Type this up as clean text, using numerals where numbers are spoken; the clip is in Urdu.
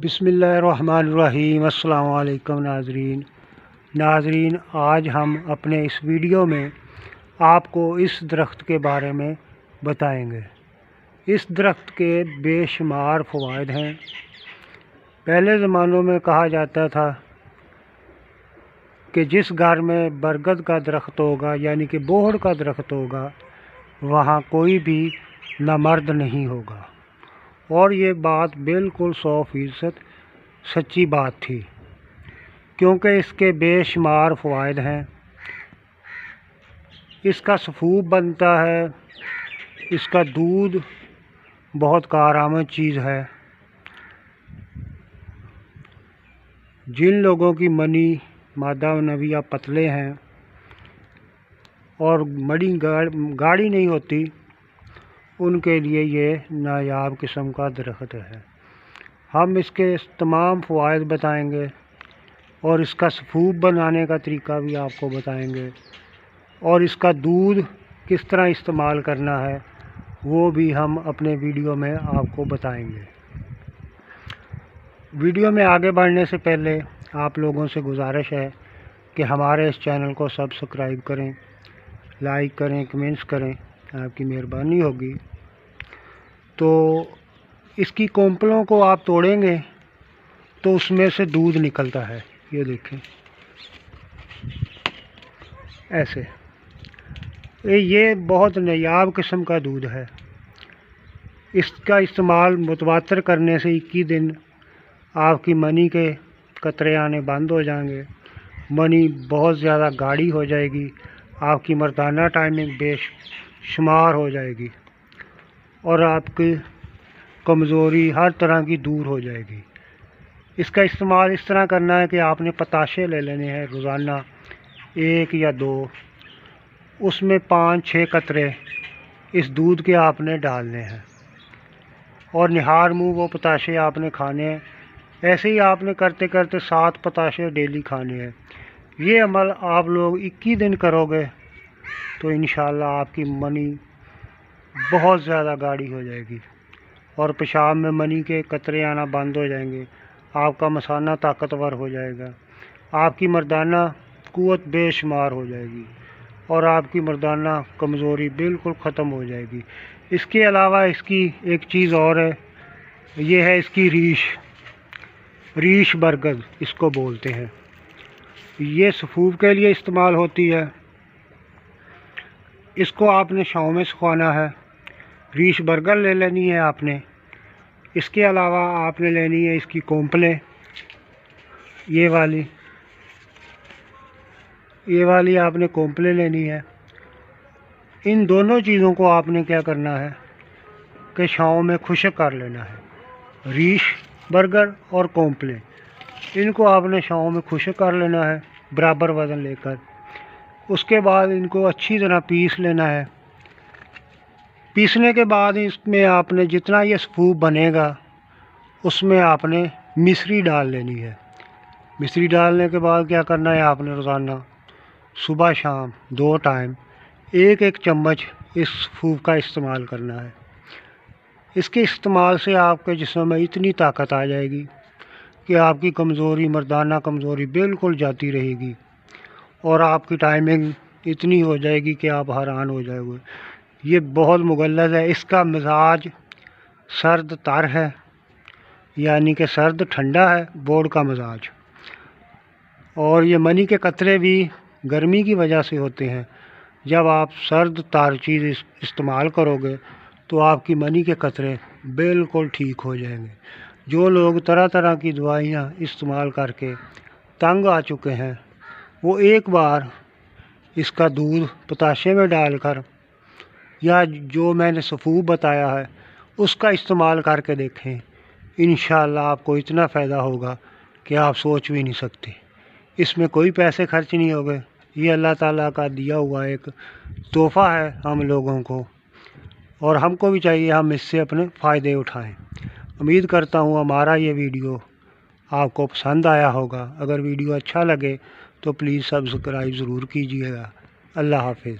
بسم اللہ الرحمن الرحیم۔ السلام علیکم ناظرین، آج ہم اپنے اس ویڈیو میں آپ کو اس درخت کے بارے میں بتائیں گے۔ اس درخت کے بے شمار فوائد ہیں۔ پہلے زمانوں میں کہا جاتا تھا کہ جس گھر میں برگد کا درخت ہوگا یعنی کہ بوہڑ کا درخت ہوگا وہاں کوئی بھی نامرد نہیں ہوگا، اور یہ بات بالکل 100% سچی بات تھی، کیونکہ اس کے بے شمار فوائد ہیں۔ اس کا سفوف بنتا ہے، اس کا دودھ بہت کارآمد چیز ہے۔ جن لوگوں کی منی مادہ و نویہ پتلے ہیں اور مڑی گاڑی نہیں ہوتی، ان کے لیے یہ نایاب قسم کا درخت ہے۔ ہم اس کے تمام فوائد بتائیں گے اور اس کا سفوف بنانے کا طریقہ بھی آپ کو بتائیں گے، اور اس کا دودھ کس طرح استعمال کرنا ہے وہ بھی ہم اپنے ویڈیو میں آپ کو بتائیں گے۔ ویڈیو میں آگے بڑھنے سے پہلے آپ لوگوں سے گزارش ہے کہ ہمارے اس چینل کو سبسکرائب کریں، لائک کریں، کمنٹس کریں، آپ کی مہربانی ہوگی۔ تو اس کی کونپلوں کو آپ توڑیں گے تو اس میں سے دودھ نکلتا ہے، یہ دیکھیں ایسے۔ یہ بہت نایاب قسم کا دودھ ہے۔ اس کا استعمال متواتر کرنے سے 21 دن آپ کی منی کے قطرے آنے بند ہو جائیں گے، منی بہت زیادہ گاڑی ہو جائے گی، آپ کی مردانہ ٹائمنگ بے شمار ہو جائے گی، اور آپ کی کمزوری ہر طرح کی دور ہو جائے گی۔ اس کا استعمال اس طرح کرنا ہے کہ آپ نے پتاشے لے لینے ہیں روزانہ 1 یا 2، اس میں 5-6 قطرے اس دودھ کے آپ نے ڈالنے ہیں، اور نہار منہ وہ پتاشے آپ نے کھانے ہیں۔ ایسے ہی آپ نے کرتے کرتے 7 پتاشے ڈیلی کھانے ہیں۔ یہ عمل آپ لوگ 21 دن کرو گے تو انشاءاللہ آپ کی منی بہت زیادہ گاڑی ہو جائے گی، اور پیشاب میں منی کے قطرے آنا بند ہو جائیں گے، آپ کا مثانہ طاقتور ہو جائے گا، آپ کی مردانہ قوت بے شمار ہو جائے گی، اور آپ کی مردانہ کمزوری بالکل ختم ہو جائے گی۔ اس کے علاوہ اس کی ایک چیز اور ہے، یہ ہے اس کی ریش برگد اس کو بولتے ہیں۔ یہ سفوف کے لیے استعمال ہوتی ہے۔ اس کو آپ نے چھاؤں میں سکھوانا ہے۔ ریش برگد لے لینی ہے آپ نے۔ اس کے علاوہ آپ نے لینی ہے اس کی کونپلیں، یہ والی آپ نے کونپلیں لینی ہے۔ ان دونوں چیزوں کو آپ نے کیا کرنا ہے کہ چھاؤں میں خشک کر لینا ہے۔ ریش برگد اور کونپلیں، ان کو آپ نے چھاؤں میں خشک کر لینا ہے برابر وزن لے کر۔ اس کے بعد ان کو اچھی طرح پیس لینا ہے۔ پیسنے کے بعد اس میں آپ نے جتنا یہ سفوف بنے گا اس میں آپ نے مصری ڈال لینی ہے۔ مصری ڈالنے کے بعد کیا کرنا ہے، آپ نے روزانہ صبح شام 2 ٹائم 1 چمچ اس سفوف کا استعمال کرنا ہے۔ اس کے استعمال سے آپ کے جسم میں اتنی طاقت آ جائے گی کہ آپ کی کمزوری، مردانہ کمزوری بالکل جاتی رہے گی، اور آپ کی ٹائمنگ اتنی ہو جائے گی کہ آپ حیران ہو جائے گے۔ یہ بہت مغلظ ہے۔ اس کا مزاج سرد تر ہے، یعنی کہ سرد ٹھنڈا ہے، بوڑ کا مزاج، اور یہ منی کے قطرے بھی گرمی کی وجہ سے ہوتے ہیں۔ جب آپ سرد تر چیز استعمال کرو گے تو آپ کی منی کے قطرے بالکل ٹھیک ہو جائیں گے۔ جو لوگ طرح طرح کی دوائیاں استعمال کر کے تنگ آ چکے ہیں، وہ ایک بار اس کا دودھ پتاشے میں ڈال کر یا جو میں نے سفوف بتایا ہے اس کا استعمال کر کے دیکھیں، انشاءاللہ آپ کو اتنا فائدہ ہوگا کہ آپ سوچ بھی نہیں سکتے۔ اس میں کوئی پیسے خرچ نہیں ہوگے، یہ اللہ تعالیٰ کا دیا ہوا ایک تحفہ ہے ہم لوگوں کو، اور ہم کو بھی چاہیے ہم اس سے اپنے فائدے اٹھائیں۔ امید کرتا ہوں ہمارا یہ ویڈیو آپ کو پسند آیا ہوگا۔ اگر ویڈیو اچھا لگے تو پلیز سبسکرائب ضرور کیجیے گا۔ اللہ حافظ۔